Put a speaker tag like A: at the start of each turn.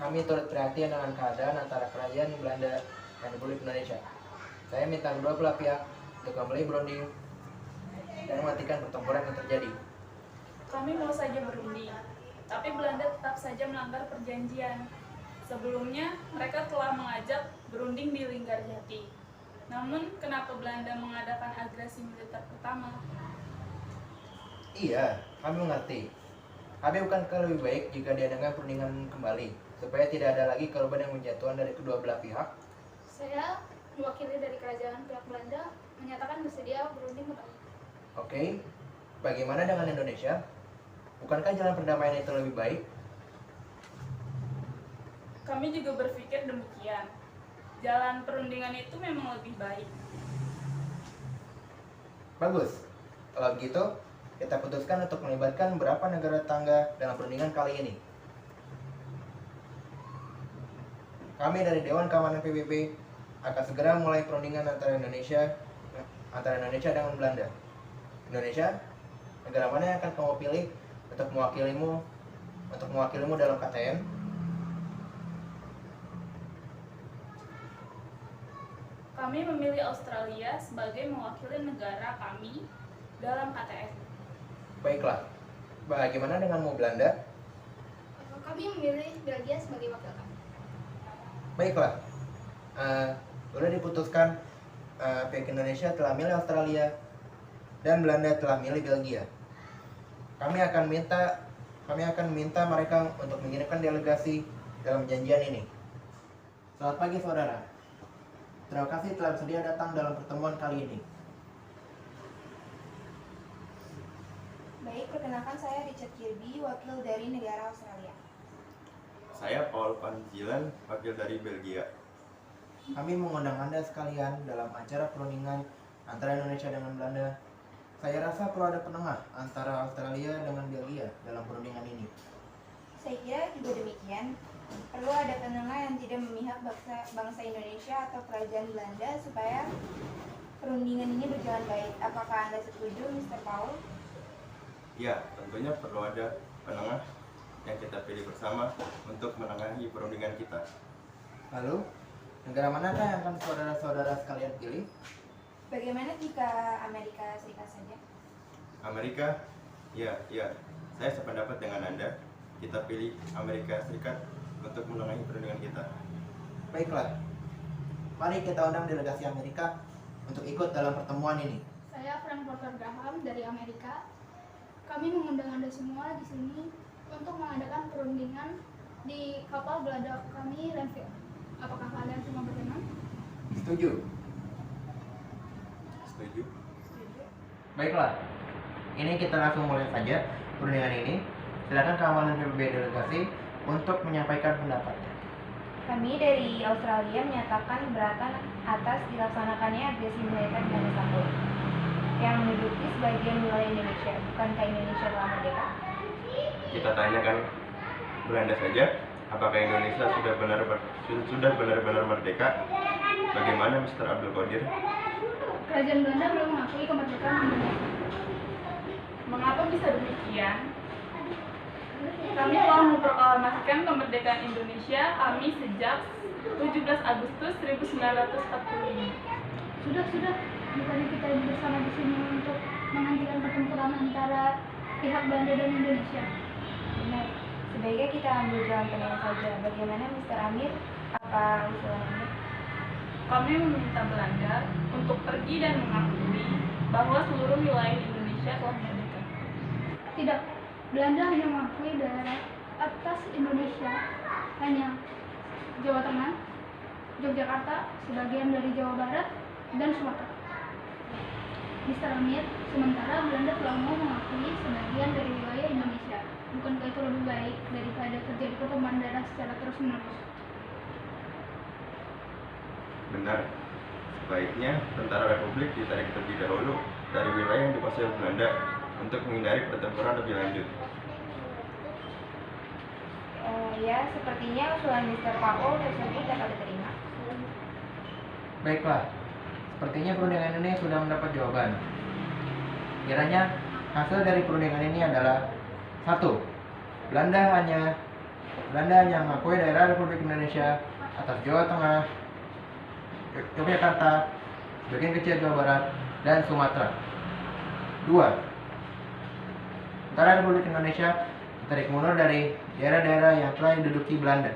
A: Kami turut prihatin dengan keadaan antara Kerajaan Belanda dan Republik Indonesia. Saya minta kedua belah pihak untuk kembali berunding dan mematikan pertempuran yang terjadi.
B: Kami mau saja berunding, tapi Belanda tetap saja melanggar perjanjian. Sebelumnya, mereka telah mengajak berunding di Linggarjati. Namun, kenapa Belanda mengadakan agresi militer pertama?
A: Iya, kami mengerti. Tapi bukankah lebih baik jika diadakan perundingan kembali, supaya tidak ada lagi korban yang menjatuhkan dari kedua belah pihak?
C: Saya, mewakili dari kerajaan pihak Belanda, menyatakan bersedia berunding kembali.
A: Oke, bagaimana dengan Indonesia? Bukankah jalan perdamaian itu lebih baik?
B: Kami juga berpikir demikian. Jalan perundingan itu memang lebih baik.
A: Bagus. Kalau begitu, kita putuskan untuk melibatkan beberapa negara tetangga dalam perundingan kali ini. Kami dari Dewan Keamanan PBB akan segera mulai perundingan antara Indonesia dengan Belanda. Indonesia, negara mana yang akan kamu pilih untuk mewakilimu dalam KTN?
B: Kami memilih Australia sebagai mewakili negara kami dalam KTN.
A: Baiklah. Bagaimana denganmu Belanda?
C: Kami memilih Belgia sebagai wakil kami.
A: Baiklah. Sudah diputuskan pihak Indonesia telah milih Australia dan Belanda telah milih Belgia. Kami akan minta mereka untuk mengirimkan delegasi dalam perjanjian ini. Selamat pagi saudara. Terima kasih telah bersedia datang dalam pertemuan kali ini.
D: Baik, perkenalkan saya Richard Kirby, wakil dari negara Australia.
E: Saya Paul van Zielen, wakil dari Belgia.
A: Kami mengundang Anda sekalian dalam acara perundingan antara Indonesia dengan Belanda. Saya rasa perlu ada penengah antara Australia dengan Belgia dalam perundingan ini.
D: Saya kira juga demikian. Perlu ada penengah yang tidak memihak bangsa Indonesia atau kerajaan Belanda supaya perundingan ini berjalan baik. Apakah Anda setuju, Mr. Paul?
E: Ya, tentunya perlu ada penengah yang kita pilih bersama untuk menengahi perundingan kita.
A: Lalu, negara manakah yang akan saudara-saudara sekalian pilih?
D: Bagaimana jika Amerika Serikat saja?
E: Amerika, ya, saya sependapat dengan Anda. Kita pilih Amerika Serikat untuk menengahi perundingan kita.
A: Baiklah, mari kita undang delegasi Amerika untuk ikut dalam pertemuan ini.
C: Saya Frank Porter Graham dari Amerika. Kami mengundang Anda semua di sini untuk mengadakan perundingan di kapal Belanda kami, Renville. Apakah kalian semua berkenan?
A: Setuju?
E: Setuju?
A: Baiklah, ini kita langsung mulai saja perundingan ini. Silakan keamanan PBB delegasi untuk menyampaikan pendapatnya.
D: Kami dari Australia menyatakan keberatan atas dilaksanakannya agresi militer Belanda Sambut yang menduduki sebagian wilayah Indonesia. Bukankah Indonesia telah merdeka?
E: Kita tanyakan Belanda saja, apakah Indonesia sudah benar-benar merdeka? Bagaimana Mr. Abdul Qadir?
C: Kerajaan Belanda belum mengakui kemerdekaan Indonesia.
B: Mengapa bisa demikian? Kami telah memproklamasikan kemerdekaan Indonesia kami sejak 17 Agustus 1945.
C: Sudah. Bukannya kita bersama di sini untuk menghentikan pertempuran antara pihak Belanda dan Indonesia.
D: Benar. Sebaiknya kita ambil jalan tengah saja. Bagaimana Mr. Amir? Apa usulan Anda?
B: Kami meminta Belanda untuk pergi dan mengakui bahwa seluruh wilayah Indonesia telah merdeka.
C: Tidak, Belanda hanya mengakui daerah atas Indonesia, hanya Jawa Tengah, Yogyakarta, sebagian dari Jawa Barat, dan Sumatera. Mr. Amir, sementara Belanda telah mau mengakui sebagian dari wilayah Indonesia. Bukankah itu lebih baik daripada terjadi pertumpahan darah secara terus-menerus?
E: Benar. Sebaiknya tentara Republik ditarik terlebih dahulu dari wilayah yang dikuasai Belanda untuk menghindari pertempuran lebih lanjut.
D: Ya, sepertinya usulan Mr. Paul tersebut dapat diterima.
A: Baiklah, sepertinya perundingan ini sudah mendapat jawaban. Kiranya hasil dari perundingan ini adalah 1. Belanda hanya Belanda hanya mengakui daerah Republik Indonesia atas Jawa Tengah, Yogyakarta, bagian kecil Jawa Barat, dan Sumatera. 2. Tentara Republik Indonesia ditarik mundur dari daerah-daerah yang telah diduduki Belanda.